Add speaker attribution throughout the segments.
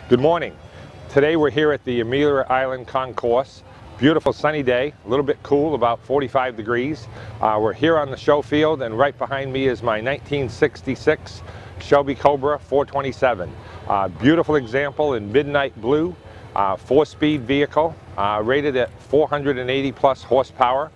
Speaker 1: Good morning. Today we're here at the Amelia Island Concourse. Beautiful sunny day, a little bit cool, about 45 degrees. We're here on the show field, and right behind me is my 1966 Shelby Cobra 427. Beautiful example in midnight blue, 4-speed vehicle, rated at 480 plus horsepower.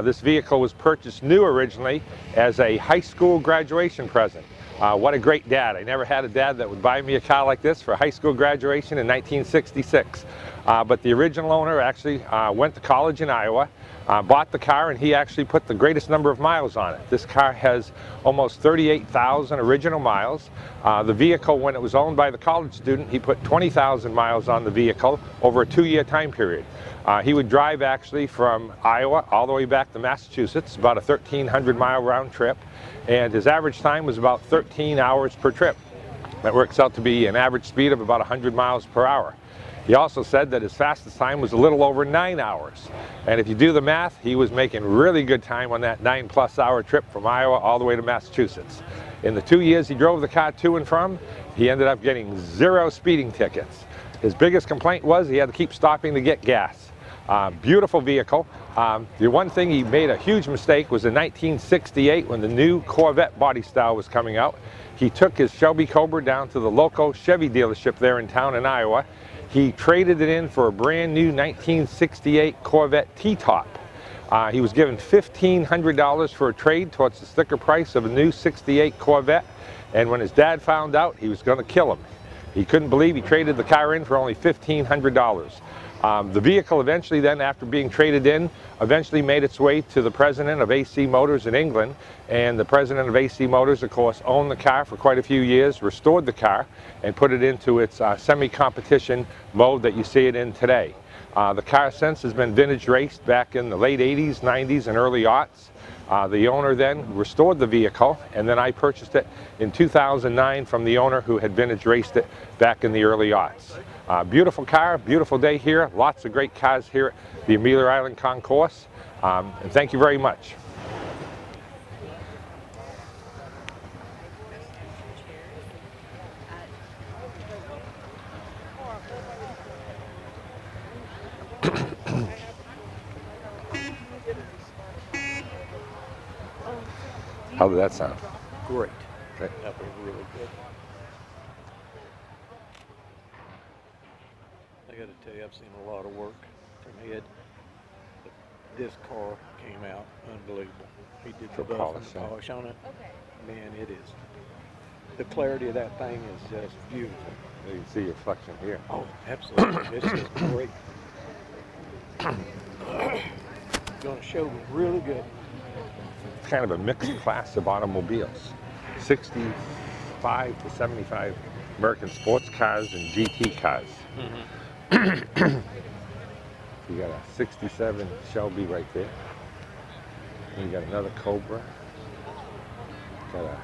Speaker 1: This vehicle was purchased new originally as a high school graduation present. What a great dad. I never had a dad that would buy me a car like this for high school graduation in 1966. But the original owner actually went to college in Iowa, bought the car, and he actually put the greatest number of miles on it. This car has almost 38,000 original miles. The vehicle, when it was owned by the college student, he put 20,000 miles on the vehicle over a 2-year time period. He would drive actually from Iowa all the way back to Massachusetts, about a 1,300-mile round trip, and his average time was about 13 hours per trip. That works out to be an average speed of about 100 miles per hour. He also said that his fastest time was a little over 9 hours. And if you do the math, he was making really good time on that 9+ hour trip from Iowa all the way to Massachusetts. In the 2 years he drove the car to and from, he ended up getting 0 speeding tickets. His biggest complaint was he had to keep stopping to get gas. Beautiful vehicle. The one thing he made a huge mistake was in 1968, when the new Corvette body style was coming out. He took his Shelby Cobra down to the local Chevy dealership there in town in Iowa. He traded it in for a brand new 1968 Corvette T-Top. He was given $1,500 for a trade towards the sticker price of a new 68 Corvette, and when his dad found out, he was going to kill him. He couldn't believe he traded the car in for only $1,500. The vehicle eventually then, after being traded in, eventually made its way to the president of AC Motors in England. And the president of AC Motors, of course, owned the car for quite a few years, restored the car, and put it into its semi-competition mode that you see it in today. The car since has been vintage raced back in the late 80s, 90s, and early aughts. The owner then restored the vehicle, and then I purchased it in 2009 from the owner who had vintage raced it back in the early aughts. Beautiful car, beautiful day here, lots of great cars here at the Amelia Island Concourse, and thank you very much. How did that sound?
Speaker 2: Great.
Speaker 1: Great.
Speaker 2: That was really good. I got to tell you, I've seen a lot of work from Ed, but this car came out unbelievable. He did the buff and the polish on it. Man, it is. The clarity of that thing is just beautiful.
Speaker 1: You can see your reflection here.
Speaker 2: Oh, absolutely. It's just great. Going to show really good.
Speaker 1: It's kind of a mixed class of automobiles. 65 to 75 American sports cars and GT cars. You got a 67 Shelby right there. And you got another Cobra. Got a